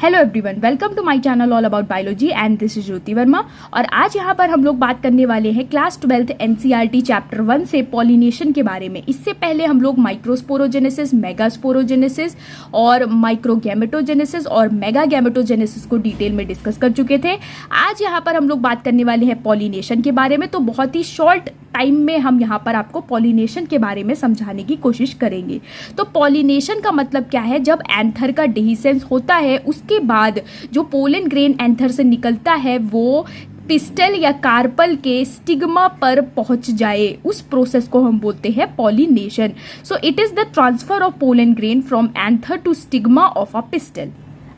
Hello everyone, welcome to my channel all about biology and this is Jyoti Verma. और आज यहाँ पर हम लोग बात करने वाले हैं क्लास 12th एनसीईआरटी चैप्टर 1 से पॉलिनेशन के बारे में। इससे पहले हम लोग माइक्रोस्पोरोजेनेसिस, मेगास्पोरोजेनेसिस और माइक्रोगैमेटोजेनेसिस और मेगागैमेटोजेनेसिस को डिटेल में डिस्कस कर चुके थे। आज यहाँ पर हम लोग बात करने वाले हैं पॉलिनेशन के बारे में। तो बहुत ही शॉर्ट टाइम में हम यहाँ पर आपको पॉलिनेशन के बारे में समझाने की कोशिश करेंगे। तो पॉलिनेशन का मतलब क्या है? जब एंथर का डेहिसेंस होता है उसके बाद जो पोलन ग्रेन एंथर से निकलता है वो पिस्टल या कार्पल के स्टिग्मा पर पहुंच जाए, उस प्रोसेस को हम बोलते हैं pollination. So it is the transfer of pollen grain from anther to stigma of a pistil.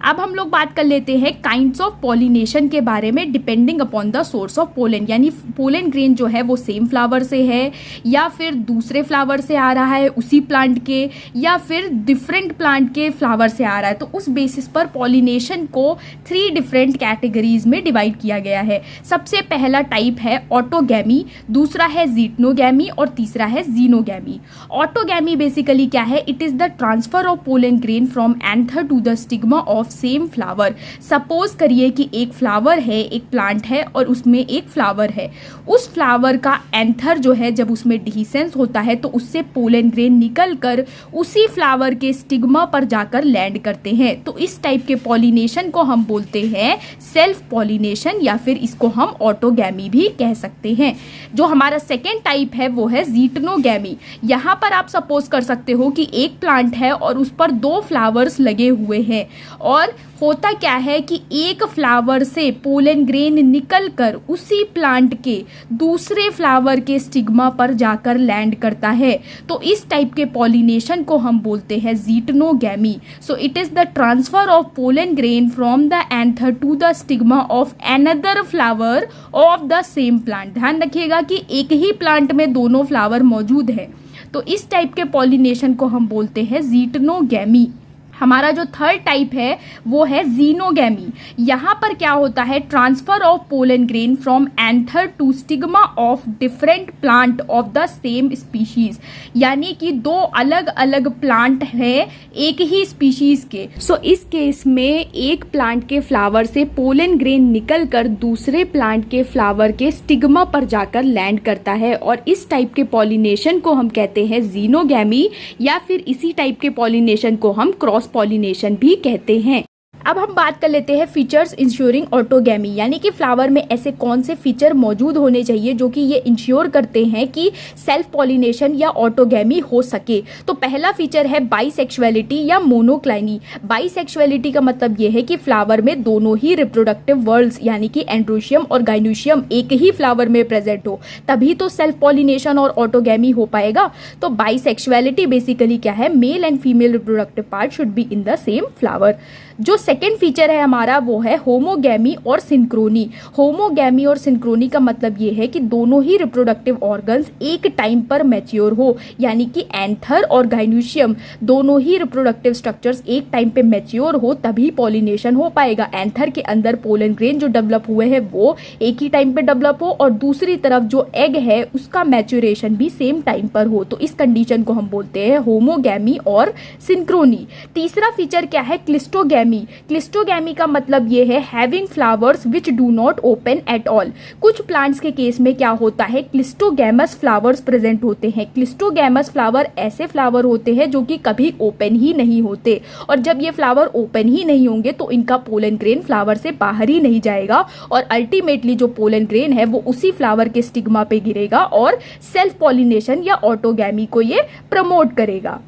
अब हम लोग बात कर लेते हैं काइंड्स ऑफ पॉलिनेशन के बारे में depending upon the source of pollen. यानी पोलन ग्रेन जो है वो सेम फ्लावर से है या फिर दूसरे फ्लावर से आ रहा है उसी प्लांट के, या फिर डिफरेंट प्लांट के फ्लावर से आ रहा है। तो उस बेसिस पर पॉलिनेशन को 3 डिफरेंट कैटेगरीज में डिवाइड किया गया है। सबसे पहला टाइप है ऑटोगैमी, दूसरा है जीटनोगैमी और तीसरा है जीनोगैमी। ऑटोगैमी बेसिकली क्या है? It is the transfer of pollen grain from anther to the stigma of same flower. Suppose करिए कि एक फ्लावर है, एक प्लांट है और उसमें एक फ्लावर है। उस फ्लावर का एंथर जो है जब उसमें डिहिसेंस होता है तो उससे पोलन ग्रेन निकलकर उसी फ्लावर के स्टिग्मा पर जाकर लैंड करते हैं। तो इस टाइप के पॉलिनेशन को हम बोलते हैं सेल्फ पॉलिनेशन, या फिर इसको हम ऑटोगैमी भी कह सकते हैं। जो हमारा सेकेंड टाइप है वो है जीटनोगैमी। यहाँ पर आप सपोज कर सकते हो कि एक प्लांट है और उस पर 2 फ्लावर्स लगे हुए हैं, और होता क्या है कि एक फ्लावर से पोलन ग्रेन निकलकर उसी प्लांट के दूसरे फ्लावर के स्टिग्मा पर जाकर लैंड करता है। तो इस टाइप के पॉलिनेशन को हम बोलते हैं geitonogamy. So it is the transfer of pollen grain from the anther to the stigma of another flower of the same plant. ध्यान रखिएगा कि एक ही प्लांट में दोनों फ्लावर मौजूद है। तो इस टाइप के पॉलिनेशन को हम बोलते हैं जीटनोगैमी। हमारा जो थर्ड टाइप है वो है जीनोगैमी। यहाँ पर क्या होता है? Transfer of pollen grain from anther to stigma of different plant of the same species. यानी कि 2 अलग अलग प्लांट है एक ही स्पीशीज के। सो इस केस में एक प्लांट के फ्लावर से पोलन ग्रेन निकलकर दूसरे प्लांट के फ्लावर के स्टिग्मा पर जाकर लैंड करता है, और इस टाइप के पॉलिनेशन को हम कहते हैं जीनोगैमी, या फिर इसी टाइप के पॉलिनेशन को हम क्रॉस पॉलिनेशन भी कहते हैं। अब हम बात कर लेते हैं फीचर्स इंश्योरिंग ऑटोगैमी। यानी कि फ्लावर में ऐसे कौन से फीचर मौजूद होने चाहिए जो कि ये इंश्योर करते हैं कि सेल्फ पॉलिनेशन या ऑटोगैमी हो सके। तो पहला फीचर है बाइसेक्सुअलिटी या मोनोक्लाइनी। बाइसेक्सुअलिटी का मतलब ये है कि फ्लावर में दोनों ही रिप्रोडक्टिव वर्ल्स यानी कि एंड्रोशियम और गाइनोशियम एक ही फ्लावर में प्रेजेंट हो, तभी तो सेल्फ पॉलिनेशन और ऑटोगैमी हो पाएगा। तो बाइसेक्सुअलिटी बेसिकली क्या है? Male and female reproductive part should be in the same flower. जो सेकेंड फीचर है हमारा वो है होमोगैमी और सिंक्रोनी। होमोगैमी और सिंक्रोनी का मतलब ये है कि दोनों ही रिप्रोडक्टिव ऑर्गन्स एक टाइम पर मैच्योर हो, यानी कि एंथर और गाइनोशियम दोनों ही रिप्रोडक्टिव स्ट्रक्चर्स एक टाइम पे मैच्योर हो, तभी पॉलिनेशन हो पाएगा। एंथर के अंदर पोलन ग्रेन जो डेवलप हुए हैं वो एक ही टाइम पे डेवलप हो, और दूसरी तरफ जो एग है उसका मैच्योरेशन भी सेम टाइम पर हो। तो इस कंडीशन को हम बोलते हैं होमोगैमी और सिंक्रोनी। तीसरा फीचर क्या है? क्लिस्टोगैमी। क्लिस्टोगैमी का मतलब ये है having flowers which do not open at all. कुछ प्लांट्स के केस में क्या होता है? क्लिस्टोगैमस फ्लावर्स प्रेजेंट होते हैं। क्लिस्टोगैमस फ्लावर ऐसे फ्लावर होते हैं जो कि कभी ओपन ही नहीं होते, और जब ये फ्लावर ओपन ही नहीं होंगे तो इनका पोलन ग्रेन फ्लावर से बाहर ही नहीं जाएगा, और अल्टीमेटली जो पोलन ग्रेन है वो उसी फ्लावर के स्टिग्मा पे गिरेगा और सेल्फ पॉलिनेशन या ऑटोगैमी को ये प्रमोट करेगा।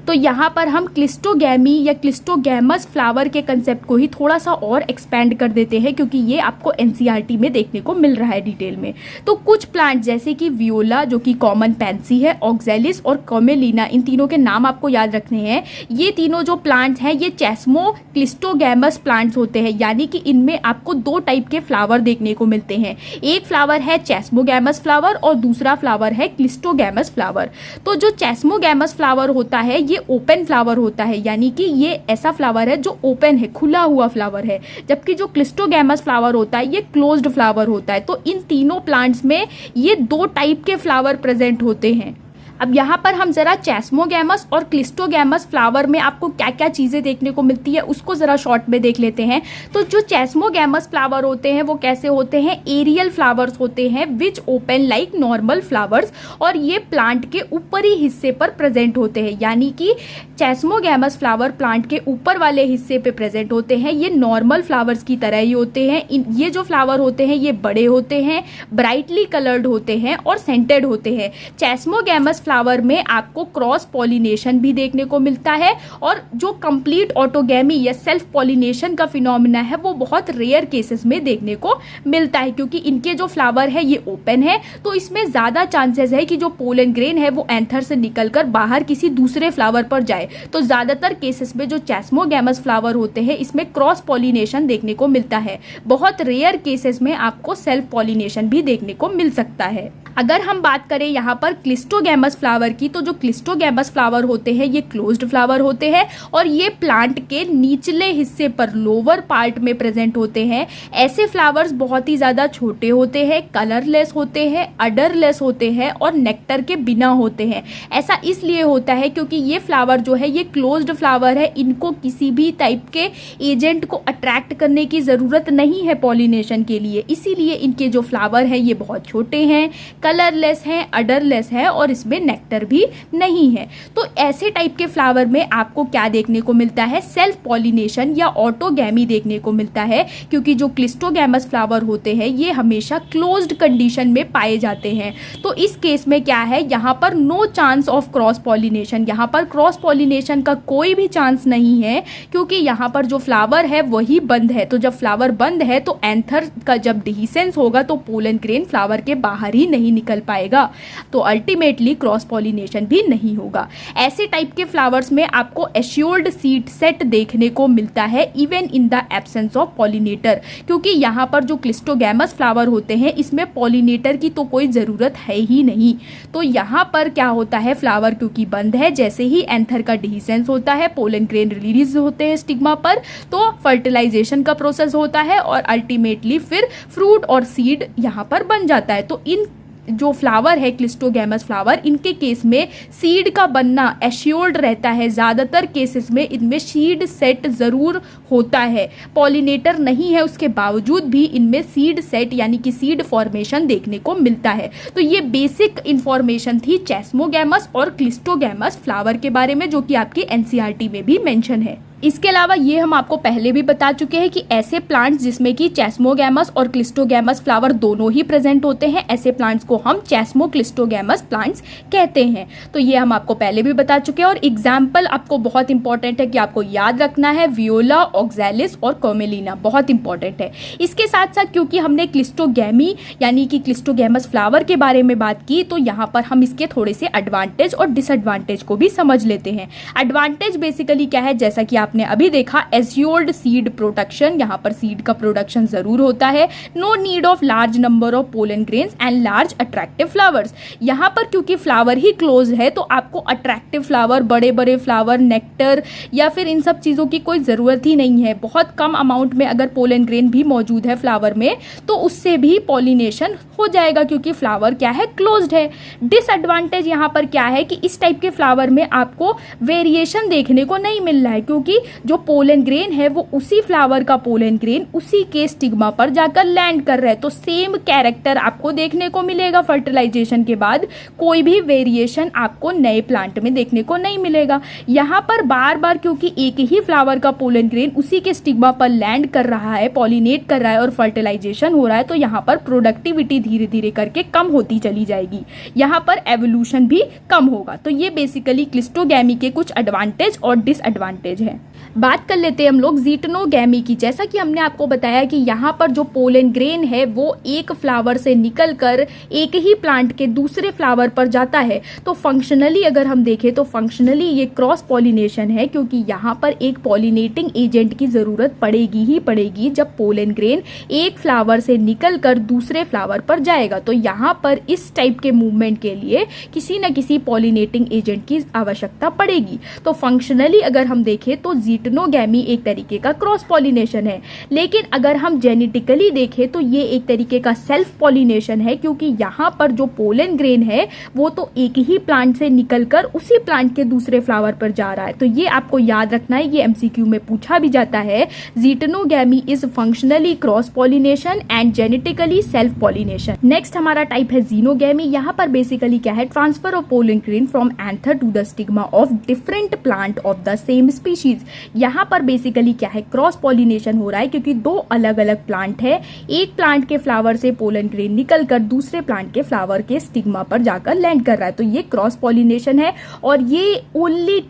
तो यहाँ पर हम क्लिस्टोगैमी या क्लिस्टोगैमस फ्लावर के कंसेप्ट को ही थोड़ा सा और एक्सपेंड कर देते हैं, क्योंकि ये आपको एनसीईआरटी में देखने को मिल रहा है डिटेल में। तो कुछ प्लांट जैसे कि वियोला जो कि कॉमन पैंसी है, ऑक्जेलिस और कॉमेलिना, इन तीनों के नाम आपको याद रखने हैं। ये तीनों जो प्लांट्स हैं ये चेस्मो क्लिस्टोगैमस प्लांट्स होते हैं, यानी कि इनमें आपको 2 टाइप के फ्लावर देखने को मिलते हैं। एक फ्लावर है चेस्मोगैमस फ्लावर और दूसरा फ्लावर है क्लिस्टोगैमस फ्लावर। तो जो चेस्मोगैमस फ्लावर होता है ये ओपन फ्लावर होता है, यानी कि ये ऐसा फ्लावर है जो ओपन है, खुला हुआ फ्लावर है, जबकि जो क्लिस्टोगैमस फ्लावर होता है ये क्लोज्ड फ्लावर होता है। तो इन तीनों प्लांट्स में ये 2 टाइप के फ्लावर प्रेजेंट होते हैं। अब यहाँ पर हम जरा चेस्मोगैमस और क्लिस्टोगैमस फ्लावर में आपको क्या क्या चीज़ें देखने को मिलती है उसको ज़रा शॉर्ट में देख लेते हैं। तो जो चेस्मोगैमस फ्लावर होते हैं वो कैसे होते हैं, एरियल फ्लावर्स होते हैं which open like normal flowers, और ये प्लांट के ऊपरी हिस्से पर प्रेजेंट होते हैं, यानी कि चेस्मोगैमस फ्लावर प्लांट के ऊपर वाले हिस्से पे प्रेजेंट होते हैं। ये नॉर्मल फ्लावर्स की तरह ही होते हैं। ये जो फ्लावर होते हैं ये बड़े होते हैं, ब्राइटली कलर्ड होते हैं और सेंटेड होते हैं। चेस्मोगैमस फ्लावर में आपको क्रॉस पॉलिनेशन भी देखने को मिलता है, और जो कंप्लीट ऑटोगैमी या सेल्फ पॉलिनेशन का फिनोमिना है वो बहुत रेयर केसेस में देखने को मिलता है, क्योंकि इनके जो फ्लावर है ये ओपन है, तो इसमें ज़्यादा चांसेस है कि जो पोलन ग्रेन है वो एंथर से निकलकर बाहर किसी दूसरे फ्लावर पर जाए। तो ज़्यादातर केसेस में जो चेस्मोगैमस फ्लावर होते हैं इसमें क्रॉस पॉलिनेशन देखने को मिलता है। बहुत रेयर केसेस में आपको सेल्फ पॉलिनेशन भी देखने को मिल सकता है। अगर हम बात करें यहाँ पर क्लिस्टोगैमस फ्लावर की, तो जो क्लिस्टोगैमस फ्लावर होते हैं ये क्लोज्ड फ्लावर होते हैं और ये प्लांट के निचले हिस्से पर लोअर पार्ट में प्रेजेंट होते हैं। ऐसे फ्लावर्स बहुत ही ज़्यादा छोटे होते हैं, कलरलेस होते हैं, अडरलेस होते हैं और नेक्टर के बिना होते हैं। ऐसा इसलिए होता है क्योंकि ये फ्लावर जो है ये क्लोज्ड फ्लावर है, इनको किसी भी टाइप के एजेंट को अट्रैक्ट करने की ज़रूरत नहीं है पॉलिनेशन के लिए, इसीलिए इनके जो फ्लावर हैं ये बहुत छोटे हैं, कलरलेस है, अडरलेस है और इसमें नेक्टर भी नहीं है। तो ऐसे टाइप के फ्लावर में आपको क्या देखने को मिलता है, सेल्फ पॉलिनेशन या ऑटोगैमी देखने को मिलता है, क्योंकि जो क्लिस्टोगैमस फ्लावर होते हैं ये हमेशा क्लोज्ड कंडीशन में पाए जाते हैं। तो इस केस में क्या है, यहाँ पर no chance of cross pollination, यहाँ पर क्रॉस पॉलिनेशन का कोई भी चांस नहीं है, क्योंकि यहाँ पर जो फ्लावर है वही बंद है। तो जब फ्लावर बंद है तो एंथर का जब डिहिसेंस होगा तो पोलन ग्रेन फ्लावर के बाहर ही नहीं निकल पाएगा, तो अल्टीमेटली क्रॉस पॉलिनेशन भी नहीं होगा। ऐसे टाइप के फ्लावर्स में आपको एश्योर्ड सीड सेट देखने को मिलता है even in the absence of pollinator, क्योंकि यहाँ पर जो क्लिस्टोगैमस फ्लावर होते हैं इसमें पॉलिनेटर की तो कोई ज़रूरत है ही नहीं। तो यहाँ पर क्या होता है, फ्लावर क्योंकि बंद है, जैसे ही एंथर का डिहिसेंस होता है, पोलन ग्रेन रिलीज होते हैं स्टिग्मा पर, तो फर्टिलाइजेशन का प्रोसेस होता है और अल्टीमेटली फिर फ्रूट और सीड यहाँ पर बन जाता है। तो इन जो फ्लावर है क्लिस्टोगैमस फ्लावर, इनके केस में सीड का बनना एश्योर्ड रहता है। ज़्यादातर केसेस में इनमें सीड सेट ज़रूर होता है, पॉलिनेटर नहीं है उसके बावजूद भी इनमें सीड सेट यानी कि सीड फॉर्मेशन देखने को मिलता है। तो ये बेसिक इंफॉर्मेशन थी चेस्मोगैमस और क्लिस्टोगैमस फ्लावर के बारे में, जो कि आपकी एनसीईआरटी में भी मेंशन है। इसके अलावा ये हम आपको पहले भी बता चुके हैं कि ऐसे प्लांट्स जिसमें कि चेस्मोगैमस और क्लिस्टोगैमस फ्लावर दोनों ही प्रेजेंट होते हैं, ऐसे प्लांट्स को हम चेस्मो क्लिस्टोगैमस प्लांट्स कहते हैं। तो ये हम आपको पहले भी बता चुके हैं। और एग्जाम्पल आपको बहुत इंपॉर्टेंट है कि आपको याद रखना है, वियोला, ऑक्सैलिस और कोमेलिना, बहुत इंपॉर्टेंट है। इसके साथ साथ क्योंकि हमने क्लिस्टोगैमी यानी कि क्लिस्टोगैमस फ्लावर के बारे में बात की, तो यहाँ पर हम इसके थोड़े से एडवांटेज और डिसएडवांटेज को भी समझ लेते हैं। एडवांटेज बेसिकली क्या है, जैसा कि आपने अभी देखा, एश्योर्ड सीड प्रोडक्शन, यहाँ पर सीड का प्रोडक्शन जरूर होता है। No need of large number of pollen grains and large attractive flowers, यहाँ पर क्योंकि फ्लावर ही क्लोज है तो आपको अट्रैक्टिव फ्लावर, बड़े बड़े फ्लावर, नेक्टर या फिर इन सब चीज़ों की कोई ज़रूरत ही नहीं है। बहुत कम अमाउंट में अगर पोलन ग्रेन भी मौजूद है फ्लावर में तो उससे भी पॉलिनेशन हो जाएगा, क्योंकि फ्लावर क्या है, क्लोज्ड है। डिसएडवांटेज यहाँ पर क्या है कि इस टाइप के फ्लावर में आपको वेरिएशन देखने को नहीं मिल रहा है, क्योंकि जो पोलन ग्रेन है वो उसी फ्लावर का पोलन ग्रेन उसी के स्टिग्मा पर जाकर लैंड कर रहा है, तो सेम कैरेक्टर आपको देखने को मिलेगा। फर्टिलाइजेशन के बाद कोई भी वेरिएशन आपको नए प्लांट में देखने को नहीं मिलेगा। यहाँ पर बार बार क्योंकि एक ही फ्लावर का पोलन ग्रेन उसी के स्टिग्मा पर लैंड कर रहा है, पॉलिनेट कर रहा है और फर्टिलाइजेशन हो रहा है, तो यहाँ पर प्रोडक्टिविटी धीरे धीरे करके कम होती चली जाएगी, यहाँ पर एवोल्यूशन भी कम होगा। तो ये बेसिकली क्लिस्टोगैमी के कुछ एडवांटेज और डिसएडवांटेज है। बात कर लेते हैं हम लोग ज़ीटनोगैमी की। जैसा कि हमने आपको बताया कि यहाँ पर जो पोलन ग्रेन है वो एक फ्लावर से निकलकर एक ही प्लांट के दूसरे फ्लावर पर जाता है, तो फंक्शनली अगर हम देखें तो फंक्शनली ये क्रॉस पॉलिनेशन है, क्योंकि यहाँ पर एक पॉलिनेटिंग एजेंट की ज़रूरत पड़ेगी ही पड़ेगी जब पोलन ग्रेन एक फ्लावर से निकलकर दूसरे फ्लावर पर जाएगा। तो यहाँ पर इस टाइप के मूवमेंट के लिए किसी न किसी पॉलिनेटिंग एजेंट की आवश्यकता पड़ेगी। तो फंक्शनली अगर हम देखें तो तो जीटनोगैमी एक तरीके का क्रॉस पॉलिनेशन है। लेकिन अगर हम जेनेटिकली देखें तो ये एक तरीके का सेल्फ पॉलिनेशन है, क्योंकि यहाँ पर जो पोलन ग्रेन है वो तो एक ही प्लांट से निकलकर उसी प्लांट के दूसरे फ्लावर पर जा रहा है। तो ये आपको याद रखना है, ये एमसीक्यू में पूछा भी जाता है। Geitonogamy is functionally cross pollination and genetically self pollination. Next हमारा टाइप है जीनोगैमी। यहाँ पर बेसिकली क्या है, transfer of pollen grain from anther to the stigma of different plant of the same species. यहाँ पर बेसिकली क्या है, क्रॉस पॉलिनेशन हो रहा है, क्योंकि दो अलग अलग प्लांट है, एक प्लांट के फ्लावर से पोलन ग्रेन निकलकर दूसरे प्लांट के फ्लावर के स्टिग्मा पर जाकर लैंड कर रहा है। तो ये क्रॉस पॉलिनेशन है और ये only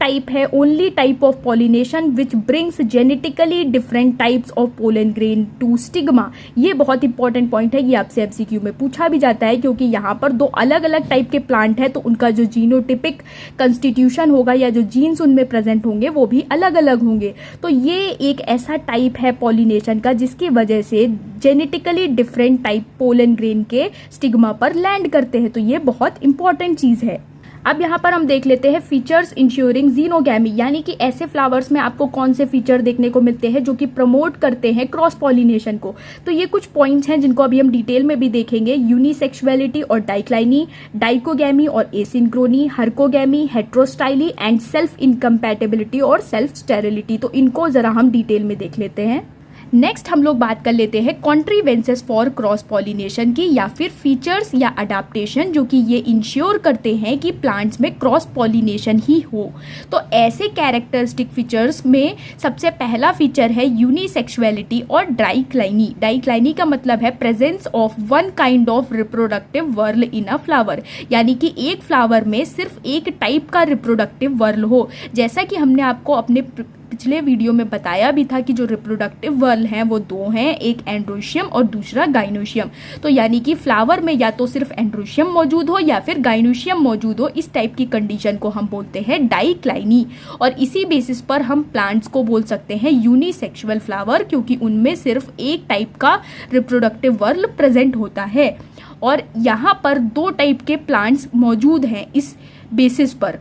type of pollination which brings genetically different types of pollen grain to stigma. ये बहुत इंपॉर्टेंट पॉइंट है, ये आपसे एमसीक्यू में पूछा भी जाता है, क्योंकि यहाँ पर दो अलग अलग टाइप के प्लांट है तो उनका जो जीनोटिपिक कंस्टिट्यूशन होगा या जो जीन्स उनमें प्रेजेंट होंगे वो भी अलग अलग होंगे। तो ये एक ऐसा टाइप है पॉलिनेशन का जिसकी वजह से genetically different type pollen grain के स्टिग्मा पर लैंड करते हैं। तो ये बहुत इंपॉर्टेंट चीज है। अब यहाँ पर हम देख लेते हैं फीचर्स इंश्योरिंग जीनोगैमी, यानी कि ऐसे फ्लावर्स में आपको कौन से फीचर देखने को मिलते हैं जो कि प्रमोट करते हैं क्रॉस पॉलिनेशन को। तो ये कुछ पॉइंट्स हैं जिनको अभी हम डिटेल में भी देखेंगे। यूनिसेक्सुअलिटी और डाइक्लाइनी, डाइकोगैमी और एसिंक्रोनी, हर्कोगैमी, हेट्रोस्टाइली एंड सेल्फ इनकम्पैटिबिलिटी और सेल्फ स्टेरिलिटी। तो इनको जरा हम डिटेल में देख लेते हैं। नेक्स्ट हम लोग बात कर लेते हैं कॉन्ट्रीवेंसेस फॉर क्रॉस पॉलिनेशन की, या फिर फीचर्स या अडाप्टेशन जो कि ये इंश्योर करते हैं कि प्लांट्स में क्रॉस पॉलिनेशन ही हो। तो ऐसे कैरेक्टरिस्टिक फीचर्स में सबसे पहला फीचर है यूनिसेक्सुअलिटी और डाइक्लाइनी। डाइक्लाइनी का मतलब है presence of one kind of reproductive whorl in a flower, यानी कि एक फ्लावर में सिर्फ एक टाइप का रिप्रोडक्टिव वर्ल हो। जैसा कि हमने आपको अपने पिछले वीडियो में बताया भी था कि जो रिप्रोडक्टिव वर्ल हैं वो दो हैं, एक एंड्रोशियम और दूसरा गाइनोशियम। तो यानी कि फ्लावर में या तो सिर्फ एंड्रोशियम मौजूद हो या फिर गाइनोशियम मौजूद हो, इस टाइप की कंडीशन को हम बोलते हैं डाइक्लाइनी। और इसी बेसिस पर हम प्लांट्स को बोल सकते हैं यूनिसेक्सुअल फ्लावर, क्योंकि उनमें सिर्फ एक टाइप का रिप्रोडक्टिव वर्ल प्रेजेंट होता है। और यहाँ पर दो टाइप के प्लांट्स मौजूद हैं इस बेसिस पर।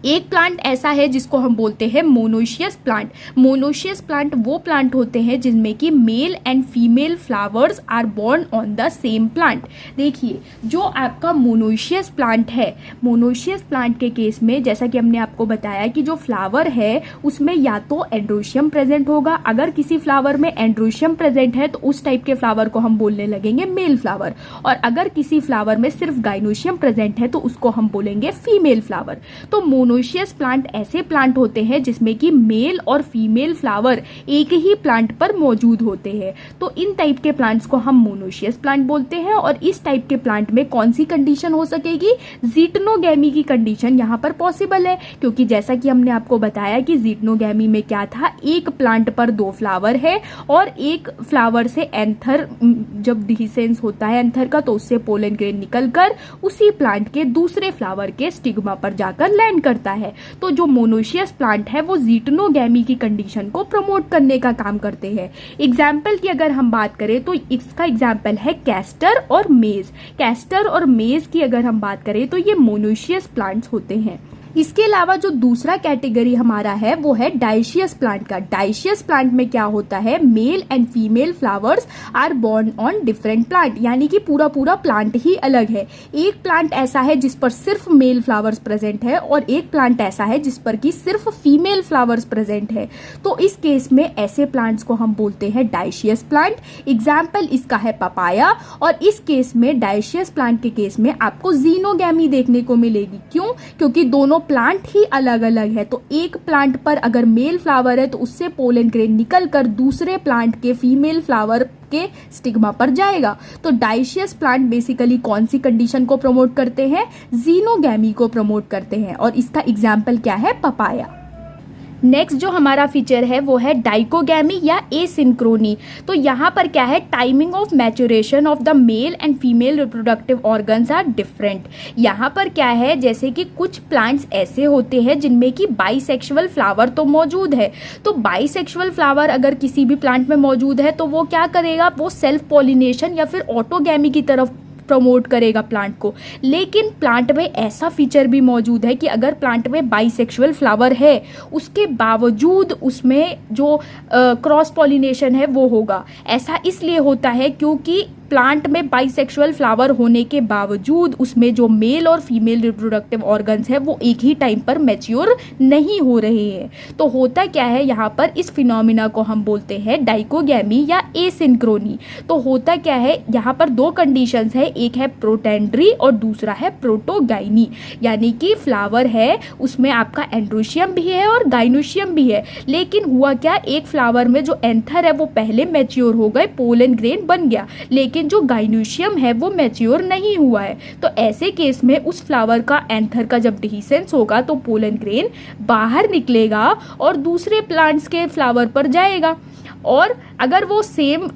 एक प्लांट ऐसा है जिसको हम बोलते हैं मोनोशियस प्लांट। मोनोशियस प्लांट वो प्लांट होते हैं जिनमें कि male and female flowers are born on the same plant. देखिए, जो आपका मोनोशियस प्लांट है, मोनोशियस प्लांट के केस में जैसा कि हमने आपको बताया कि जो फ्लावर है उसमें या तो एंड्रोशियम प्रेजेंट होगा। अगर किसी फ्लावर में एंड्रोशियम प्रेजेंट है तो उस टाइप के फ्लावर को हम बोलने लगेंगे मेल फ्लावर, और अगर किसी फ्लावर में सिर्फ गाइनोशियम प्रेजेंट है तो उसको हम बोलेंगे फीमेल फ्लावर। तो मोनोशियस प्लांट ऐसे प्लांट होते हैं जिसमें कि मेल और फीमेल फ्लावर एक ही प्लांट पर मौजूद होते हैं। तो इन टाइप के प्लांट्स को हम मोनोशियस प्लांट बोलते हैं। और इस टाइप के प्लांट में कौन सी कंडीशन हो सकेगी, जीटनोगैमी की कंडीशन यहाँ पर पॉसिबल है, क्योंकि जैसा कि हमने आपको बताया कि जीटनोगैमी में क्या था, एक प्लांट पर दो फ्लावर है और एक फ्लावर से एंथर जब डिसेंस होता है एंथर का, तो उससे पोलन ग्रेन निकलकर उसी प्लांट के दूसरे फ्लावर के स्टिग्मा पर जाकर लैंड करता है। तो जो मोनोशियस प्लांट है वो जीटनोगैमी की कंडीशन को प्रमोट करने का काम करते हैं। एग्जाम्पल की अगर हम बात करें तो इसका एग्जाम्पल है कैस्टर और मेज। कैस्टर और मेज की अगर हम बात करें तो ये मोनोशियस प्लांट्स होते हैं। इसके अलावा जो दूसरा कैटेगरी हमारा है वो है डाइशियस प्लांट का। डाइशियस प्लांट में क्या होता है, male and female flowers are born on different plant, यानी कि पूरा पूरा प्लांट ही अलग है। एक प्लांट ऐसा है जिस पर सिर्फ मेल फ्लावर्स प्रेजेंट है और एक प्लांट ऐसा है जिस पर कि सिर्फ फीमेल फ्लावर्स प्रेजेंट है। तो इस केस में ऐसे प्लांट्स को हम बोलते हैं डाइशियस प्लांट। एग्जाम्पल इसका है पपाया। और इस केस में डाइशियस प्लांट के केस में आपको जीनोगैमी देखने को मिलेगी। क्यों? क्योंकि दोनों प्लांट ही अलग अलग है। तो एक प्लांट पर अगर मेल फ्लावर है तो उससे पोलन ग्रेन निकलकर दूसरे प्लांट के फीमेल फ्लावर के स्टिग्मा पर जाएगा। तो डाइशियस प्लांट बेसिकली कौन सी कंडीशन को प्रमोट करते हैं, जीनोगैमी को प्रमोट करते हैं। और इसका एग्जाम्पल क्या है, पपाया। नेक्स्ट जो हमारा फीचर है वो है डाइकोगैमी या एसिंक्रोनी। तो यहाँ पर क्या है, timing of maturation of the male and female reproductive organs are different. यहाँ पर क्या है, जैसे कि कुछ प्लांट्स ऐसे होते हैं जिनमें कि बाइसेक्सुअल फ्लावर तो मौजूद है। तो बाइसेक्सुअल फ्लावर अगर किसी भी प्लांट में मौजूद है तो वो क्या करेगा, वो सेल्फ पॉलिनेशन या फिर ऑटोगैमी की तरफ प्रमोट करेगा प्लांट को। लेकिन प्लांट में ऐसा फीचर भी मौजूद है कि अगर प्लांट में बाइसेक्सुअल फ्लावर है उसके बावजूद उसमें जो क्रॉस पॉलिनेशन है वो होगा। ऐसा इसलिए होता है क्योंकि प्लांट में बाइसेक्सुअल फ्लावर होने के बावजूद उसमें जो मेल और फीमेल रिप्रोडक्टिव ऑर्गन्स है वो एक ही टाइम पर मैच्योर नहीं हो रहे हैं। तो होता क्या है यहाँ पर, इस फिनोमिना को हम बोलते हैं डाइकोगैमी या एसिंक्रोनी। तो होता क्या है यहाँ पर दो कंडीशंस है, एक है प्रोटेंड्री और दूसरा है प्रोटोगाइनी। यानी कि फ्लावर है उसमें आपका एंड्रोशियम भी है और गाइनोशियम भी है, लेकिन हुआ क्या, एक फ्लावर में जो एंथर है वो पहले मैच्योर हो गए, पोलन ग्रेन बन गया, लेकिन जो गाइनोशियम है वो मैच्योर नहीं हुआ है। तो ऐसे केस में उस फ्लावर का एंथर का जब डिहीसेंस होगा तो पोलन ग्रेन बाहर निकलेगा और दूसरे प्लांट्स के फ्लावर पर जाएगा। और अगर वो सेम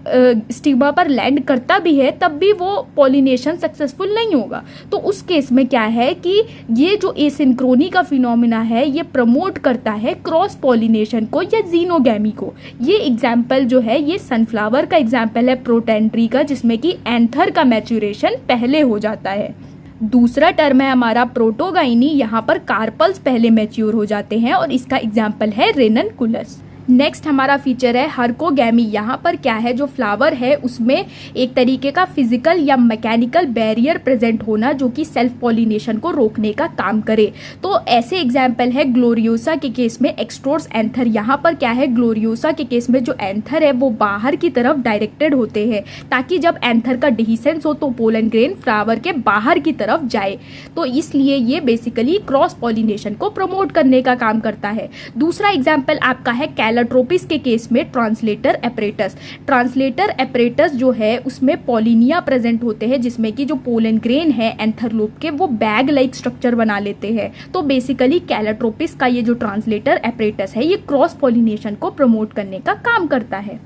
स्टिग्मा पर लैंड करता भी है तब भी वो पॉलिनेशन सक्सेसफुल नहीं होगा। तो उस केस में क्या है कि ये जो एसिंक्रोनी का फिनोमिना है ये प्रमोट करता है क्रॉस पॉलिनेशन को या जीनोगैमी को। ये एग्जाम्पल जो है ये सनफ्लावर का एग्जाम्पल है प्रोटेंड्री का, जिसमें कि एंथर का मैच्योरेशन पहले हो जाता है। दूसरा टर्म है हमारा प्रोटोगाइनी, यहाँ पर कार्पल्स पहले मैच्योर हो जाते हैं और इसका एग्जाम्पल है रेननकुलस। नेक्स्ट हमारा फीचर है हर्कोगैमी। यहाँ पर क्या है, जो फ्लावर है उसमें एक तरीके का फिजिकल या मैकेनिकल बैरियर प्रेजेंट होना जो कि सेल्फ पॉलिनेशन को रोकने का काम करे। तो ऐसे एग्जाम्पल है ग्लोरियोसा के केस में एक्सट्रोस एंथर। यहाँ पर क्या है, ग्लोरियोसा के केस में जो एंथर है वो बाहर की तरफ डायरेक्टेड होते हैं ताकि जब एंथर का डिहीसेंस हो तो पोलन ग्रेन फ्लावर के बाहर की तरफ जाए। तो इसलिए ये बेसिकली क्रॉस पॉलिनेशन को प्रमोट करने का काम करता है। दूसरा एग्जाम्पल आपका है कैलोट्रोपिस के केस में ट्रांसलेटर एपरेटस। ट्रांसलेटर एपरेटस जो है उसमें पॉलिनिया प्रेजेंट होते हैं, जिसमें कि जो पोलन ग्रेन है एंथर लूप के वो बैग लाइक स्ट्रक्चर बना लेते हैं। तो बेसिकली कैलोट्रोपिस का ये जो ट्रांसलेटर एपरेटस है ये क्रॉस पॉलिनेशन को प्रमोट करने का काम करता है।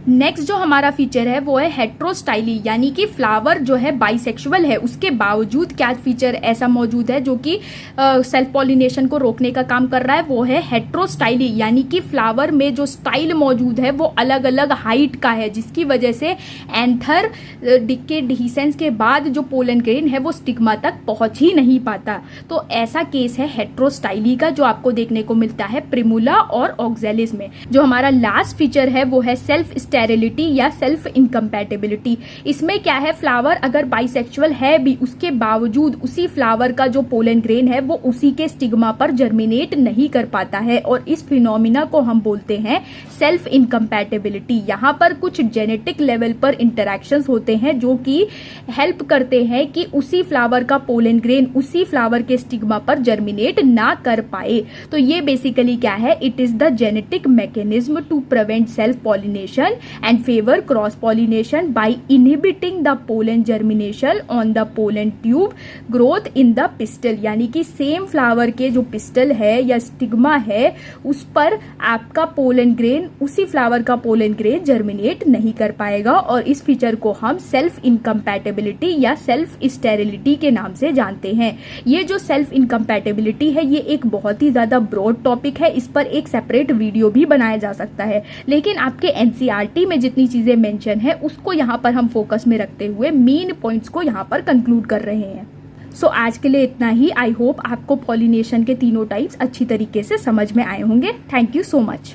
नेक्स्ट जो हमारा फीचर है वो है हेट्रोस्टाइली, यानी कि फ्लावर जो है बाइसेक्सुअल है उसके बावजूद क्या फीचर ऐसा मौजूद है जो कि सेल्फ पॉलिनेशन को रोकने का काम कर रहा है, वो है हेट्रोस्टाइली। यानी कि फ्लावर में जो स्टाइल मौजूद है वो अलग अलग हाइट का है, जिसकी वजह से एंथर के डिहीसेंस के बाद जो पोलन ग्रेन है वो स्टिग्मा तक पहुंच ही नहीं पाता। तो ऐसा केस है हेट्रोस्टाइली का जो आपको देखने को मिलता है प्रिमुला और ऑक्जेलिस में। जो हमारा लास्ट फीचर है वो है सेल्फ स्टेरिलिटी या सेल्फ इनकम्पैटिबिलिटी। इसमें क्या है, फ्लावर अगर बाइसेक्सुअल है भी उसके बावजूद उसी फ्लावर का जो पोलन ग्रेन है वो उसी के स्टिग्मा पर जर्मिनेट नहीं कर पाता है और इस फिनोमिना को हम बोलते हैं सेल्फ इनकम्पैटिबिलिटी। यहाँ पर कुछ जेनेटिक लेवल पर इंटरैक्शंस होते हैं जो कि हेल्प करते हैं कि उसी फ्लावर का पोलन ग्रेन उसी फ्लावर के स्टिग्मा पर जर्मिनेट ना कर पाए। तो ये बेसिकली क्या है, it is the genetic mechanism to prevent self pollination and favor cross pollination by inhibiting the pollen germination on the pollen tube growth in the pistil। यानी कि सेम फ्लावर के जो पिस्टल है या स्टिग्मा है उस पर आपका पोलन ग्रेन उसी फ्लावर का पोलन ग्रेन जर्मिनेट नहीं कर पाएगा और इस फीचर को हम सेल्फ इनकम्पैटिबिलिटी या सेल्फ स्टेरिलिटी के नाम से जानते हैं। ये जो सेल्फ इनकम्पैटिबिलिटी है ये एक बहुत ही ज्यादा ब्रॉड टॉपिक है, इस पर एक सेपरेट वीडियो भी बनाया जा सकता है, लेकिन आपके एनसीईआरटी में जितनी चीजें मेंशन है उसको यहाँ पर हम फोकस में रखते हुए मेन पॉइंट्स को यहाँ पर कंक्लूड कर रहे हैं। सो आज के लिए इतना ही। आई होप आपको पॉलिनेशन के तीनों टाइप्स अच्छी तरीके से समझ में आए होंगे। Thank you so much.